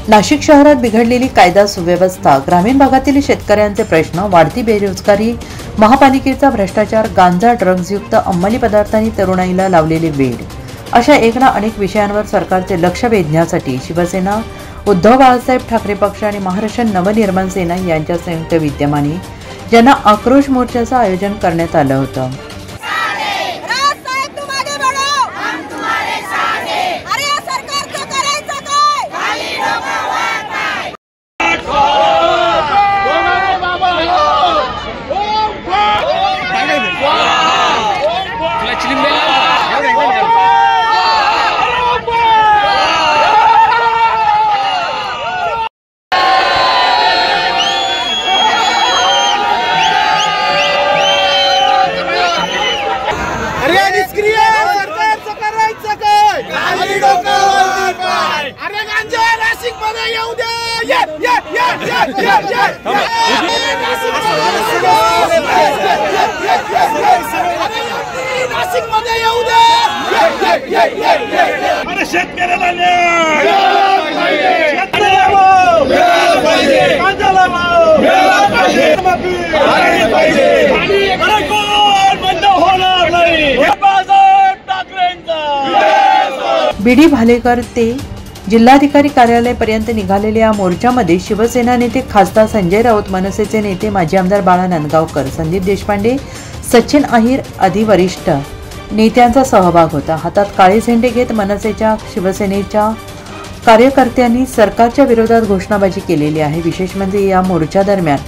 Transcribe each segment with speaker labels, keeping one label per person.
Speaker 1: नाशिक शहरात बिघडलेली कायदा सुव्यवस्था, ग्रामीण भागातील शेतकऱ्यांचे प्रश्न, वाढती बेरोजगारी, महापालिकेचा भ्रष्टाचार, गांजा, ड्रग्जयुक्त अंमली पदार्थांनी तरुणाईला लावलेले वेड अशा एक ना अनेक विषयांवर सरकारचे लक्ष वेधण्यासाठी शिवसेना, उद्धव बाळासाहेब ठाकरे पक्ष आणि महाराष्ट्र नवनिर्माण सेना यांच्या संयुक्त विद्यमाने ज्यांना आक्रोश मोर्चाचं आयोजन करण्यात आलं होतं।
Speaker 2: अरे गांजा नाशिक मध्ये येऊ दे, नाशिक मध्ये येऊ दे, अरे शेतकऱ्याला
Speaker 1: बीडी भालेकर ते जिल्हाधिकारी कार्यालयापर्यंत निघालेल्या या मोर्चामध्ये शिवसेना नेते खासदार संजय राऊत, मनसेचे नेते माजी आमदार बाळा नांदगावकर, संदीप देशपांडे, सचिन अहिर आदी वरिष्ठ नेत्यांचा सहभाग होता। हातात काळे झेंडे घेत मनसेच्या, शिवसेनेच्या कार्यकर्त्यांनी सरकारच्या विरोधात घोषणाबाजी केलेली आहे। विशेष म्हणजे या मोर्चा दरम्यान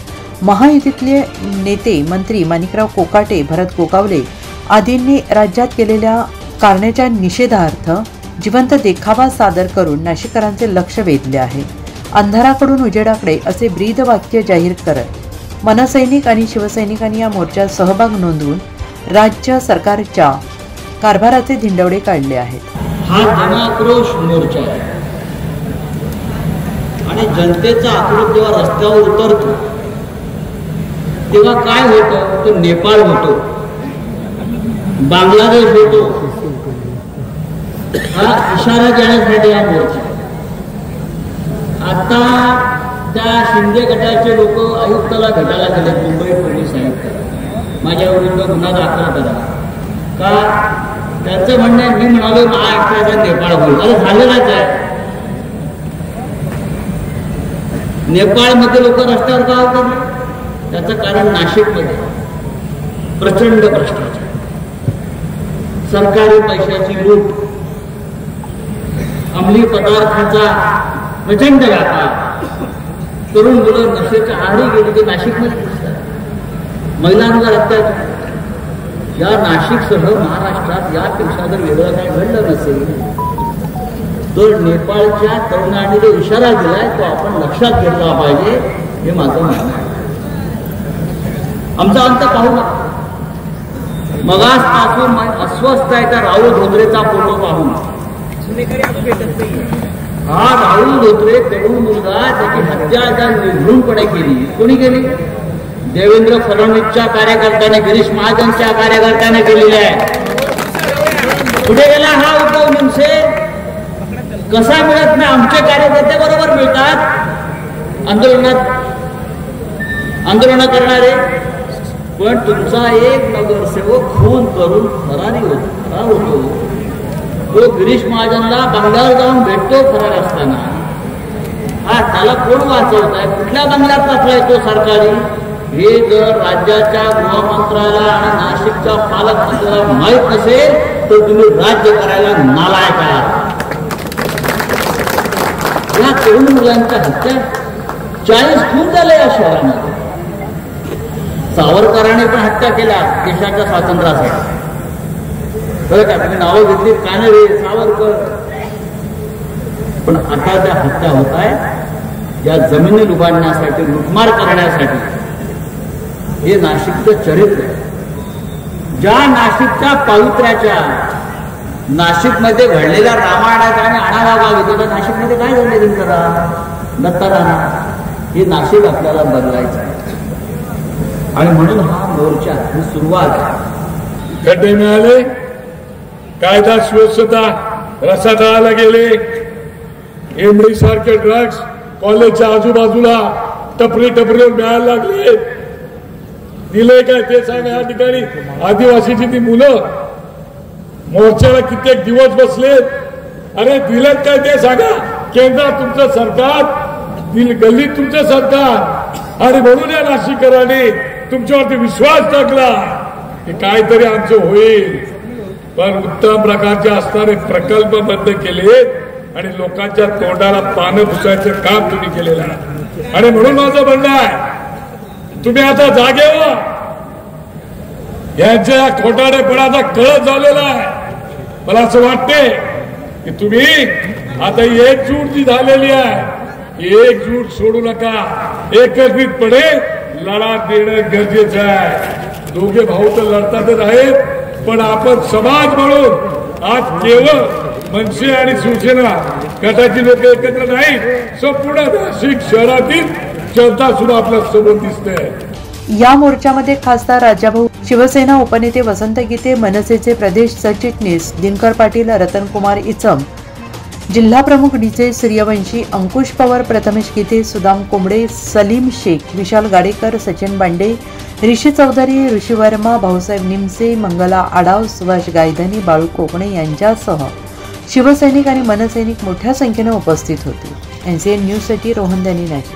Speaker 1: महायुतीतले नेते, मंत्री माणिकराव कोकाटे, भरत गोगावले आदींनी राज्यात केलेल्या कारण्याच्या निषेधार्थ जिवंत देखावा सादर करून नाशिककरांचे लक्ष वेधले आहे। अंधाराकडून उजेडाकडे असे ब्रीद वाक्य जाहीर करत मनसैनिक आणि शिवसैनिकांनी या मोर्चात सहभाग नोंदवून राज्य सरकारच्या कारभाराचे धिंडवडे काढले आहेत।
Speaker 3: हा जनाक्रोश मोर्चा आहे आणि जनतेचा आक्रोश जेव्हा रस्त्यावर उतरतो तेव्हा काय होतं, तो नेपाळ होतो, बांगलादेश होतो, हा इशारा देण्यासाठी हा मोर्चा। आता त्या शिंदे गटाचे लोक आयुक्ताला भेटायला गेले, मुंबई पोलीस आयुक्त, माझ्या विरुद्ध गुन्हा दाखल करा का? त्यांचं म्हणणं आहे, मी म्हणालो महाराष्ट्राचा नेपाळ होईल। अरे झालेलाच आहे, नेपाळमध्ये लोक रस्त्यावर का उतरले? त्याचं कारण नाशिकमध्ये प्रचंड भ्रष्टाचार, सरकारी पैशाची लूट, अंमली पदार्थाचा प्रचंड व्यापार, तरुण मुलं नशेच्या आहारी गेली ते नाशिकमध्ये दिसतात, महिलांवर अत्याचार। या नाशिकसह महाराष्ट्रात यापेक्षा जर वेगळं काही घडलं नसेल तर नेपाळच्या तरुणांनी जो इशारा दिलाय तो आपण लक्षात घेतला पाहिजे, हे माझं म्हणणं आहे। आमचा अंत पाहू नका, मगासपासून अस्वस्थ आहे त्या राहुल धोत्रेचा फोटो पाहून। हा राहुल धोत्रे तरुण मुलगा, त्याची हत्या ज्या निर्घृणपणे केली, कोणी केली? देवेंद्र फडणवीसच्या कार्यकर्त्याने, गिरीश महाजनच्या कार्यकर्त्याने केलेली आहे। कुठे गेला हा उद्धव मनसे? कसा मिळत नाही? आमचे कार्यकर्ते बरोबर मिळतात आंदोलन करणारे, पण तुमचा एक नगरसेवक खून करून फरार होतो, तो गिरीश महाजनला बंगल्यावर जाऊन भेटतो फरार असताना। हा त्याला कोण वाचवत आहे? कुठल्या बंगल्यात टाकलाय तो सरकारी? हे जर राज्याच्या गृहमंत्र्याला आणि नाशिकच्या पालकमंत्र्याला माहीत नसेल तर तुम्ही राज्य करायला नालायक आहात। या तरुण मुलांच्या हत्या 40 खून झाले या शहरामध्ये। सावरकरांनी पण हत्या केल्या देशाच्या स्वातंत्र्यासाठी, बरं का? तुम्ही नावं घेतली कानडे, सावरकर, पण आता त्या हत्या होत आहे या जमिनी लुबाडण्यासाठी, लुटमार करण्यासाठी। हे नाशिकचं चरित्र आहे। ज्या नाशिकच्या पावित्र्याच्या, नाशिकमध्ये घडलेल्या रामायणाचा आणि आढावा गाव येतो, नाशिकमध्ये काय घडले तुमच्या दत्ताराणा? हे नाशिक आपल्याला बदलायचं आहे आणि म्हणून हा मोर्चा ही सुरुवात आहे।
Speaker 2: खड्डे मिळाले, कायदा सुव्यवस्था रसातळाला गेले,
Speaker 4: एमडी सारखे ड्रग्स कॉलेजच्या आजूबाजूला टपरीवर मिळायला लागले. दिले काय ते सांगा. या ठिकाणी आदिवासीची ती मुलं मोर्चाला कित्येक दिवस बसले. अरे दिलेत काय ते सांगा. केंद्रात तुमचं सरकार, गल्लीत तुमचं सरकार, आणि म्हणून या नाशिककरांनी तुमच्यावरती विश्वास टाकला की काहीतरी आमचं होईल. पण उत्तम प्रकारचे असणारे प्रकल्प बंद केले आणि लोकांच्या तोंडाला पानं पुसायचं काम तुम्ही केलेलं आहे. आणि म्हणून माझं म्हणणं आहे, तुम्ही आता जागे व्हा. यांच्या खोटाडेपणाचा कळत झालेला आहे. मला असं वाटते की तुम्ही आता एकजूट जी झालेली आहे, एकजूट सोडू नका. एकत्रितपणे लढा देणं गरजेचं आहे. दोघे भाऊ तर लढतातच आहेत, पण आपण समाज म्हणून आज केवळ मनसे आणि शिवसेना गटाची लोक एकत्र नाही, संपूर्ण नाशिक शहरातील जनता सुद्धा आपल्या समोर दिसते.
Speaker 1: या मोर्चामध्ये खासदार राजाभाऊ, शिवसेना उपनेते वसंत गीते, मनसेचे प्रदेश सरचिटणीस दिनकर पाटील, रतनकुमार इचम, जिल्हा प्रमुख डीजे सूर्यवंशी, अंकुश पवार, प्रथमेश गीते, सुदाम कोंबडे, सलीम शेख, विशाल गाडेकर, सचिन बांडे, ऋषी चौधरी, ऋषी वर्मा, भाऊसाहेब निमसे, मंगला आडाव, सुभाष गायधनी, बाळू कोकणे यांच्यासह शिवसैनिक आणि मनसैनिक मोठ्या संख्येने उपस्थित होते. NCN न्यूजसाठी रोहन दनी नाशिक.